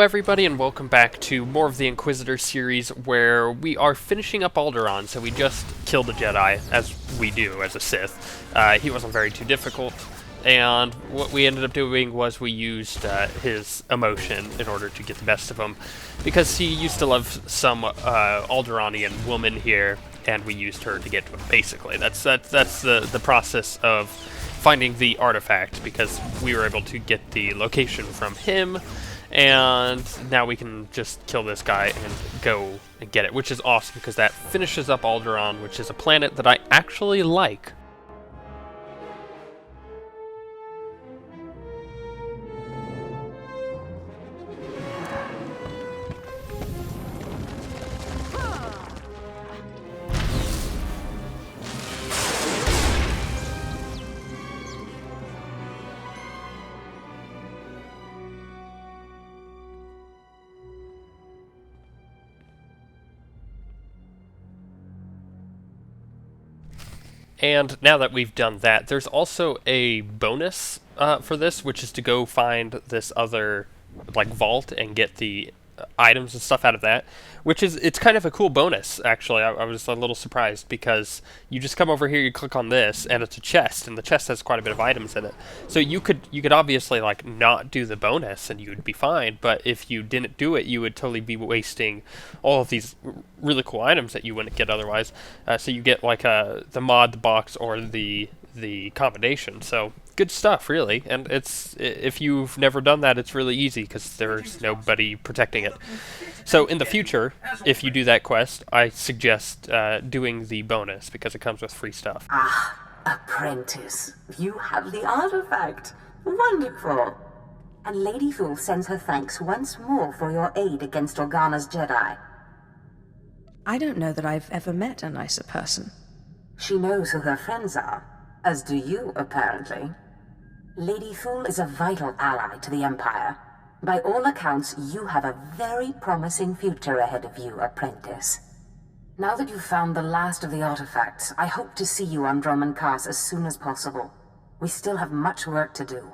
everybody, and welcome back to more of the Inquisitor series, where we are finishing up Alderaan. So we just killed a Jedi, as we do as a Sith. He wasn't very too difficult, and what we ended up doing was we used his emotion in order to get the best of him, because he used to love some Alderaanian woman here, and we used her to get to him. Basically, that's the process of finding the artifact, because we were able to get the location from him, and now we can just kill this guy and go and get it, which is awesome, because that finishes up Alderaan, which is a planet that I actually like. And now that we've done that, there's also a bonus for this, which is to go find this other vault and get the items and stuff out of that, which is, it's kind of a cool bonus, actually. I was a little surprised, because you just come over here, you click on this, and it's a chest, and the chest has quite a bit of items in it. So you could obviously not do the bonus and you would be fine, but if you didn't do it, you would totally be wasting all of these really cool items that you wouldn't get otherwise. So you get the mod, the box, or the combination. So good stuff, really. And it's, if you've never done that, it's really easy, because there's nobody protecting it. So in the future, if you do that quest, I suggest doing the bonus, because it comes with free stuff. Ah, apprentice, you have the artifact. Wonderful. And Lady Fool sends her thanks once more for your aid against Organa's Jedi. I don't know that I've ever met a nicer person. She knows who her friends are, as do you, apparently. Lady Fool is a vital ally to the Empire. By all accounts, you have a very promising future ahead of you, apprentice. Now that you've found the last of the artifacts, I hope to see you on Dromund Kaas as soon as possible. We still have much work to do.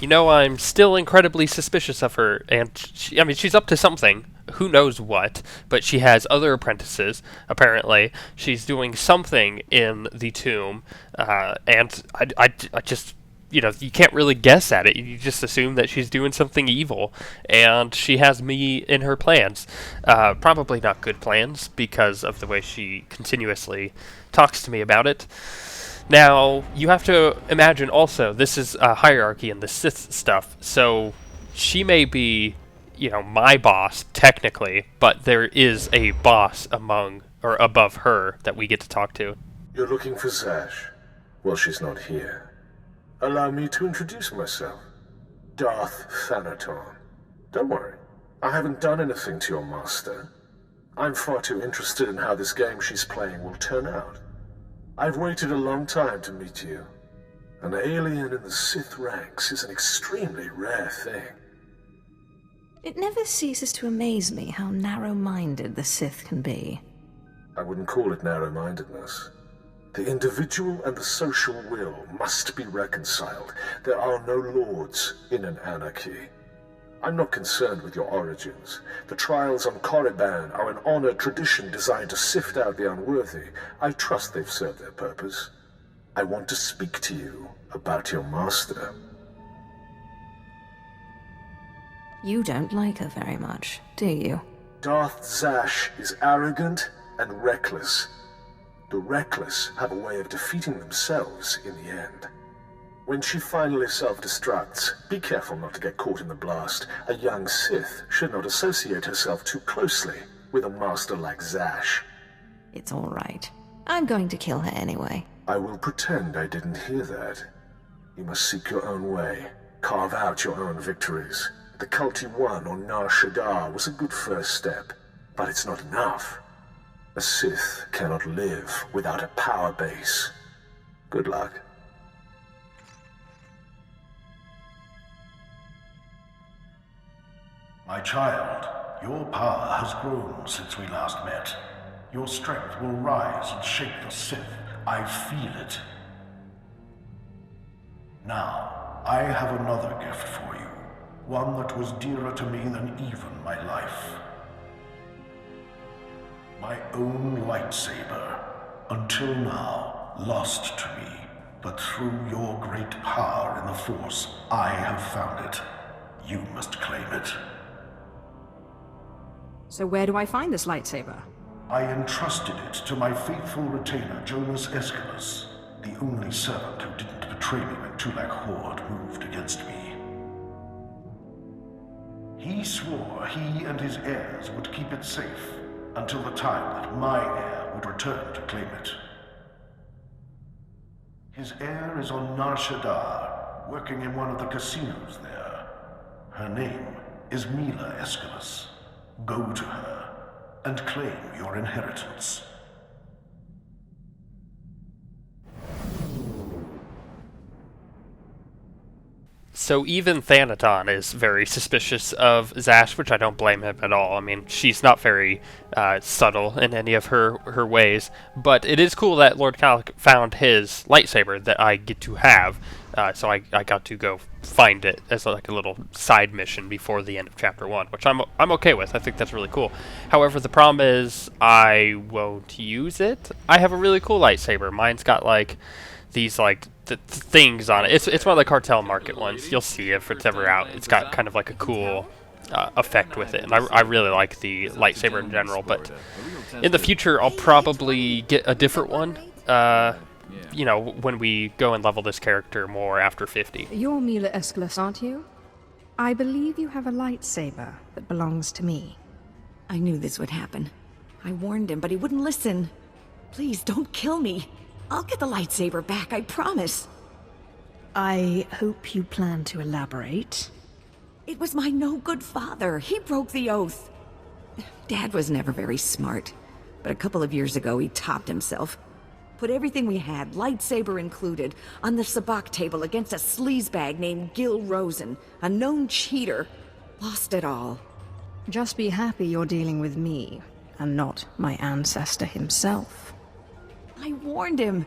You know, I'm still incredibly suspicious of her, and she's up to something. Who knows what, but she has other apprentices, apparently. She's doing something in the tomb, and I just, you can't really guess at it. You just assume that she's doing something evil, and she has me in her plans. Probably not good plans, because of the way she continuously talks to me about it. Now, you have to imagine also, this is a hierarchy in the Sith stuff, so she may be, my boss, technically, but there is a boss above her that we get to talk to. You're looking for Zash? Well, she's not here. Allow me to introduce myself. Darth Thanaton. Don't worry, I haven't done anything to your master. I'm far too interested in how this game she's playing will turn out. I've waited a long time to meet you. An alien in the Sith ranks is an extremely rare thing. It never ceases to amaze me how narrow-minded the Sith can be. I wouldn't call it narrow-mindedness. The individual and the social will must be reconciled. There are no lords in an anarchy. I'm not concerned with your origins. The trials on Korriban are an honored tradition designed to sift out the unworthy. I trust they've served their purpose. I want to speak to you about your master. You don't like her very much, do you? Darth Zash is arrogant and reckless. The reckless have a way of defeating themselves in the end. When she finally self-destructs, be careful not to get caught in the blast. A young Sith should not associate herself too closely with a master like Zash. It's all right. I'm going to kill her anyway. I will pretend I didn't hear that. You must seek your own way. Carve out your own victories. The cult you won on Nar Shaddaa was a good first step, but it's not enough. A Sith cannot live without a power base. Good luck. My child, your power has grown since we last met. Your strength will rise and shake the Sith. I feel it. Now, I have another gift for you. one that was dearer to me than even my life. My own lightsaber, until now, lost to me, but through your great power in the Force, I have found it. You must claim it. So where do I find this lightsaber? I entrusted it to my faithful retainer, Jonas Aeschylus, the only servant who didn't betray me when Tulak Horde moved against me. He swore he and his heirs would keep it safe until the time that my heir would return to claim it. His heir is on Nar Shaddaa, working in one of the casinos there. Her name is Mila Aeschylus. Go to her and claim your inheritance. So even Thanaton is very suspicious of Zash, which I don't blame him at all. I mean, she's not very subtle in any of her ways, but it is cool that Lord Calic found his lightsaber that I get to have, so I got to go find it as like a little side mission before the end of Chapter 1, which I'm okay with. I think that's really cool. However, the problem is I won't use it. I have a really cool lightsaber. Mine's got like these like things on it. It's one of the cartel market ones. You'll see if it's ever out. It's got kind of like a cool effect with it, and I really like the lightsaber in general. But in the future, I'll probably get a different one. You know, when we go and level this character more after 50. You're Mila Aeschylus, aren't you? I believe you have a lightsaber that belongs to me. I knew this would happen. I warned him, but he wouldn't listen. Please, don't kill me. I'll get the lightsaber back, I promise. I hope you plan to elaborate. It was my no-good father. He broke the oath. Dad was never very smart, but a couple of years ago he topped himself. Put everything we had, lightsaber included, on the sabacc table against a sleazebag named Gil Rosen, a known cheater. Lost it all. Just be happy you're dealing with me, and not my ancestor himself. I warned him.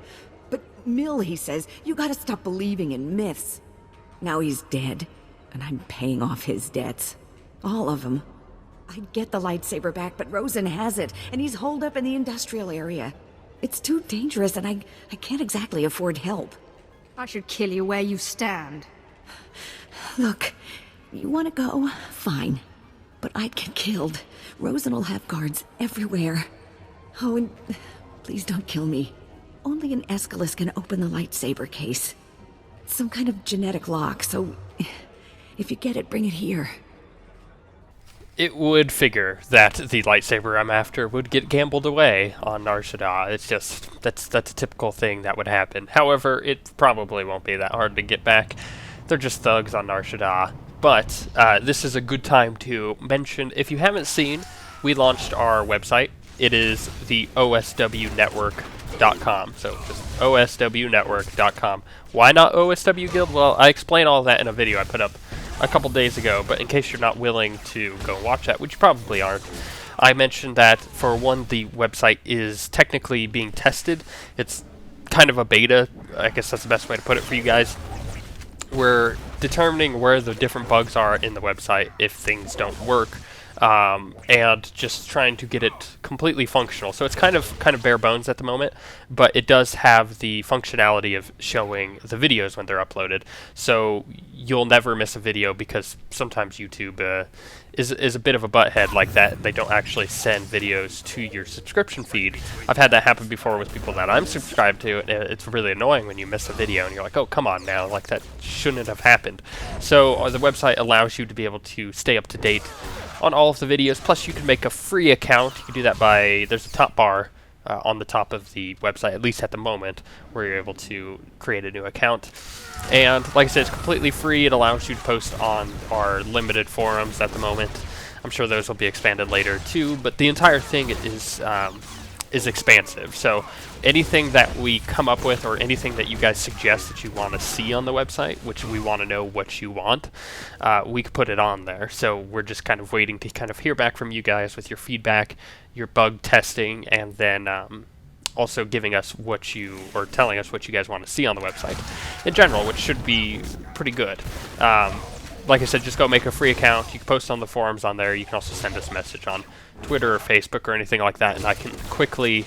But Mill, he says, you gotta stop believing in myths. Now he's dead, and I'm paying off his debts. All of them. I'd get the lightsaber back, but Rosen has it, and he's holed up in the industrial area. It's too dangerous, and I can't exactly afford help. I should kill you where you stand. Look, you want to go? Fine. But I'd get killed. Rosen will have guards everywhere. Oh, and please don't kill me. Only an Aeschylus can open the lightsaber case. It's some kind of genetic lock, so if you get it, bring it here. It would figure that the lightsaber I'm after would get gambled away on Nar Shaddaa. It's just, that's a typical thing that would happen. However, it probably won't be that hard to get back. They're just thugs on Nar Shaddaa. But this is a good time to mention, if you haven't seen, we launched our website. It is the OSWnetwork.com. So just OSWnetwork.com. Why not OSWguild? Well, I explain all that in a video I put up a couple days ago, but in case you're not willing to go watch that, which you probably aren't, I mentioned that, for one, the website is technically being tested. It's kind of a beta. I guess that's the best way to put it for you guys. We're determining where the different bugs are in the website if things don't work, and just trying to get it completely functional. So it's kind of bare bones at the moment, but it does have the functionality of showing the videos when they're uploaded. So you'll never miss a video, because sometimes YouTube is a bit of a butthead like that. They don't actually send videos to your subscription feed. I've had that happen before with people that I'm subscribed to, and it's really annoying when you miss a video and you're like, oh, come on now, like that shouldn't have happened. So the website allows you to be able to stay up to date on all of the videos, plus you can make a free account. You can do that by, there's a top bar on the top of the website, at least at the moment, where you're able to create a new account. And like I said, it's completely free. It allows you to post on our limited forums at the moment. I'm sure those will be expanded later too, but the entire thing is expansive. So anything that we come up with, or anything that you guys suggest that you want to see on the website, which we want to know what you want, we could put it on there. So we're just kind of waiting to kind of hear back from you guys with your feedback, your bug testing, and then also giving us what you, or telling us what you guys want to see on the website in general, which should be pretty good. like I said, just go make a free account. You can post on the forums on there. You can also send us a message on Twitter or Facebook or anything like that, and I can quickly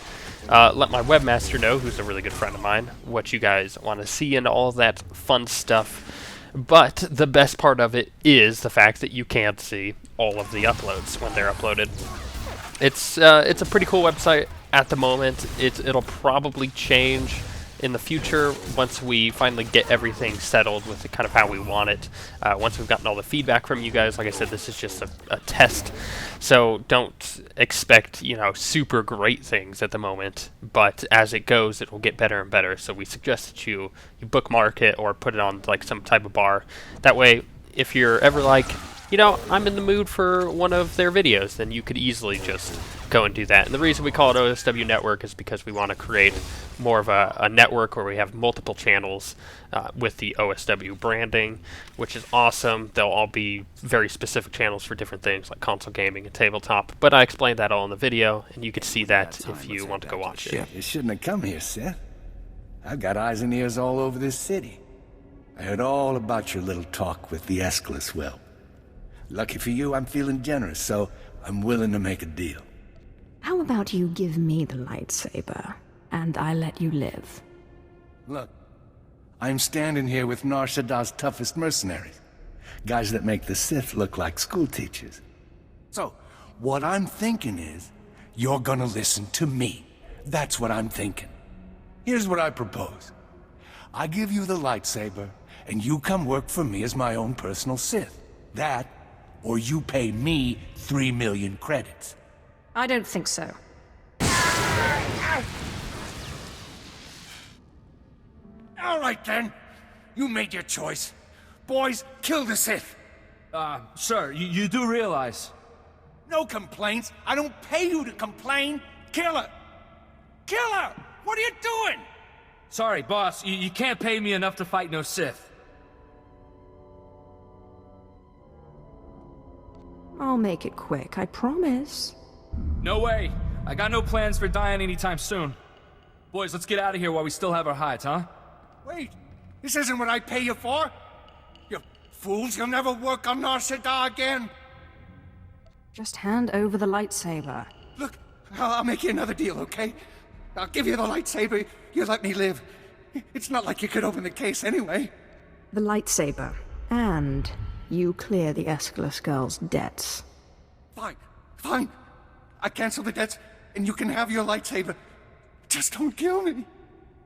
let my webmaster know, who's a really good friend of mine, what you guys want to see and all that fun stuff. But the best part of it is the fact that you can't see all of the uploads when they're uploaded. It's a pretty cool website at the moment. It'll probably change in the future once we finally get everything settled with kind of how we want it. Once we've gotten all the feedback from you guys, like I said, this is just a test, so don't expect, you know, super great things at the moment, but as it goes, it will get better and better. So we suggest that you bookmark it or put it on like some type of bar. That way, if you're ever like, you know, I'm in the mood for one of their videos, then you could easily just go and do that. And the reason we call it OSW Network is because we want to create more of a network where we have multiple channels with the OSW branding, which is awesome. They'll all be very specific channels for different things like console gaming and tabletop. But I explained that all in the video, and you could see that if you want to go watch it. You shouldn't have come here, Seth. I've got eyes and ears all over this city. I heard all about your little talk with the Escalus well. Lucky for you, I'm feeling generous, so I'm willing to make a deal. How about you give me the lightsaber, and I let you live? Look, I'm standing here with Nar Shaddaa's toughest mercenaries. Guys that make the Sith look like school teachers. So, what I'm thinking is, you're gonna listen to me. That's what I'm thinking. Here's what I propose. I give you the lightsaber, and you come work for me as my own personal Sith. That, or you pay me 3 million credits. I don't think so. All right then. You made your choice. Boys, kill the Sith. Sir, you do realize... No complaints. I don't pay you to complain. Kill her. Kill her! What are you doing? Sorry, boss. You can't pay me enough to fight no Sith. I'll make it quick, I promise. No way. I got no plans for dying anytime soon. Boys, let's get out of here while we still have our hides, huh? Wait. This isn't what I pay you for. You fools, you'll never work on Nar Shaddaa again. Just hand over the lightsaber. Look, I'll make you another deal, okay? I'll give you the lightsaber. You let me live. It's not like you could open the case anyway. The lightsaber. And you clear the Escalus girl's debts. Fine. Fine. I cancel the debts, and you can have your lightsaber. Just don't kill me.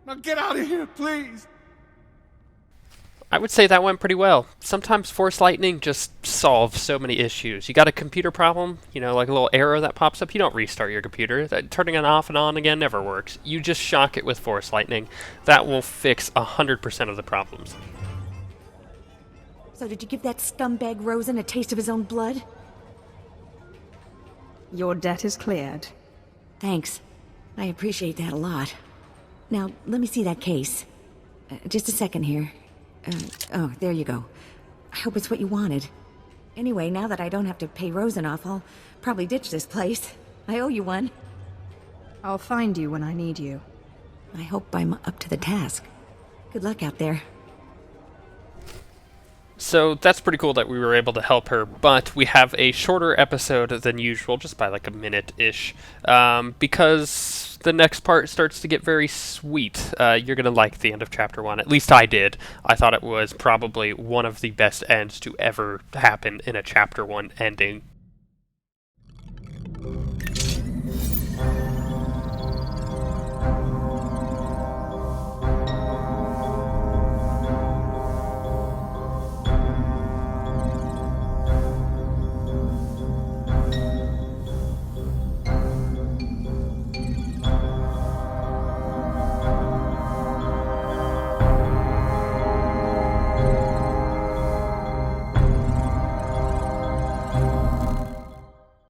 Now get out of here, please. I would say that went pretty well. Sometimes Force Lightning just solves so many issues. You got a computer problem, you know, like a little error that pops up, you don't restart your computer. Turning it off and on again never works. You just shock it with Force Lightning. That will fix 100% of the problems. So did you give that scumbag Rosen a taste of his own blood? Your debt is cleared. Thanks. I appreciate that a lot. Now, let me see that case. Just a second here. Oh, there you go. I hope it's what you wanted. Anyway, now that I don't have to pay Rosen off, I'll probably ditch this place. I owe you one. I'll find you when I need you. I hope I'm up to the task. Good luck out there. So that's pretty cool that we were able to help her, but we have a shorter episode than usual, just by like a minute-ish, because the next part starts to get very sweet. You're going to like the end of Chapter 1. At least I did. I thought it was probably one of the best ends to ever happen in a Chapter 1 ending,